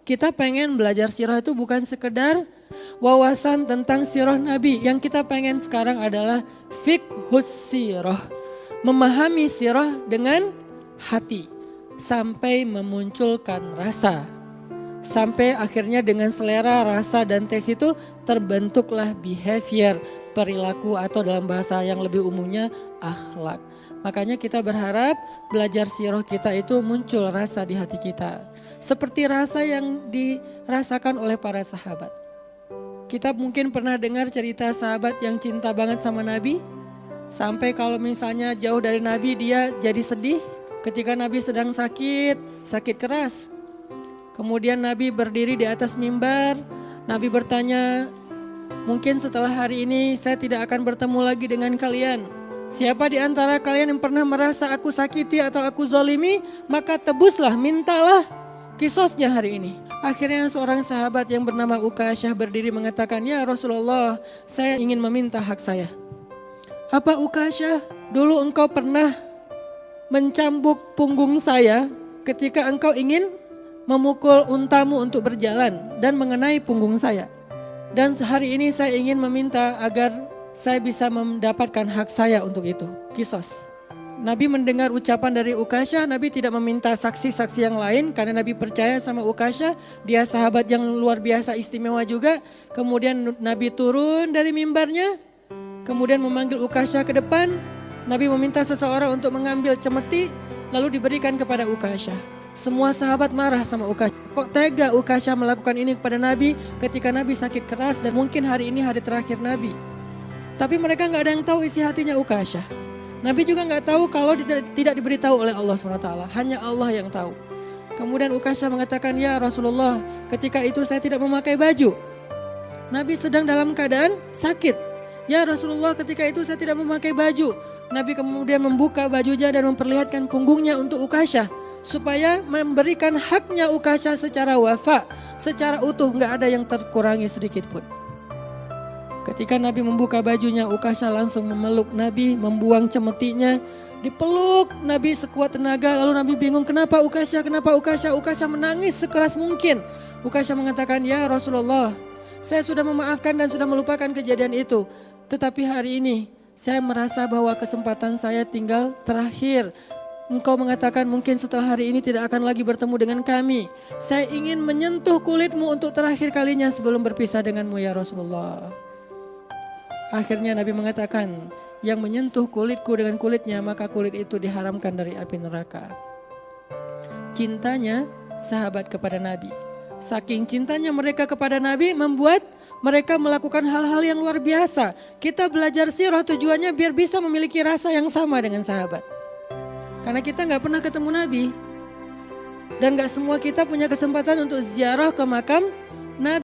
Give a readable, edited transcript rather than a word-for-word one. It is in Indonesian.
Kita pengen belajar sirah itu bukan sekedar wawasan tentang sirah Nabi. Yang kita pengen sekarang adalah fiqhus sirah. Memahami sirah dengan hati. Sampai memunculkan rasa. Sampai akhirnya dengan selera, rasa dan tes itu terbentuklah behavior, perilaku atau dalam bahasa yang lebih umumnya akhlak. Makanya kita berharap belajar sirah kita itu muncul rasa di hati kita. Seperti rasa yang dirasakan oleh para sahabat. Kita mungkin pernah dengar cerita sahabat yang cinta banget sama Nabi. Sampai kalau misalnya jauh dari Nabi dia jadi sedih. Ketika Nabi sedang sakit keras. Kemudian Nabi berdiri di atas mimbar. Nabi bertanya, mungkin setelah hari ini saya tidak akan bertemu lagi dengan kalian. Siapa di antara kalian yang pernah merasa aku sakiti atau aku zolimi, maka tebuslah, mintalah kisosnya hari ini. Akhirnya seorang sahabat yang bernama Ukasyah berdiri mengatakan, ya Rasulullah, saya ingin meminta hak saya. Apa Ukasyah? Dulu engkau pernah mencambuk punggung saya ketika engkau ingin memukul untamu untuk berjalan dan mengenai punggung saya. Dan hari ini saya ingin meminta agar saya bisa mendapatkan hak saya untuk itu. Kisos. Nabi mendengar ucapan dari Ukasyah, Nabi tidak meminta saksi-saksi yang lain karena Nabi percaya sama Ukasyah, dia sahabat yang luar biasa istimewa juga. Kemudian Nabi turun dari mimbarnya, kemudian memanggil Ukasyah ke depan. Nabi meminta seseorang untuk mengambil cemeti lalu diberikan kepada Ukasyah. Semua sahabat marah sama Ukasyah. Kok tega Ukasyah melakukan ini kepada Nabi ketika Nabi sakit keras dan mungkin hari ini hari terakhir Nabi. Tapi mereka gak ada yang tahu isi hatinya Ukasyah. Nabi juga gak tahu kalau tidak diberitahu oleh Allah SWT. Hanya Allah yang tahu. Kemudian Ukasyah mengatakan, ya Rasulullah, ketika itu saya tidak memakai baju. Nabi sedang dalam keadaan sakit. Ya Rasulullah, ketika itu saya tidak memakai baju. Nabi kemudian membuka bajunya dan memperlihatkan punggungnya untuk Ukasyah. Supaya memberikan haknya Ukasyah secara wafa, secara utuh, gak ada yang terkurangi sedikit pun. Ketika Nabi membuka bajunya, Ukasyah langsung memeluk Nabi, membuang cemetinya, dipeluk Nabi sekuat tenaga. Lalu Nabi bingung, kenapa Ukasyah, kenapa Ukasyah? Ukasyah menangis sekeras mungkin. Ukasyah mengatakan, ya Rasulullah, saya sudah memaafkan dan sudah melupakan kejadian itu. Tetapi hari ini saya merasa bahwa kesempatan saya tinggal terakhir. Engkau mengatakan mungkin setelah hari ini tidak akan lagi bertemu dengan kami. Saya ingin menyentuh kulitmu untuk terakhir kalinya sebelum berpisah denganmu ya Rasulullah. Akhirnya Nabi mengatakan, yang menyentuh kulitku dengan kulitnya maka kulit itu diharamkan dari api neraka. Cintanya sahabat kepada Nabi. Saking cintanya mereka kepada Nabi membuat mereka melakukan hal-hal yang luar biasa. Kita belajar sirah tujuannya biar bisa memiliki rasa yang sama dengan sahabat. Karena kita gak pernah ketemu Nabi. Dan gak semua kita punya kesempatan untuk ziarah ke makam Nabi.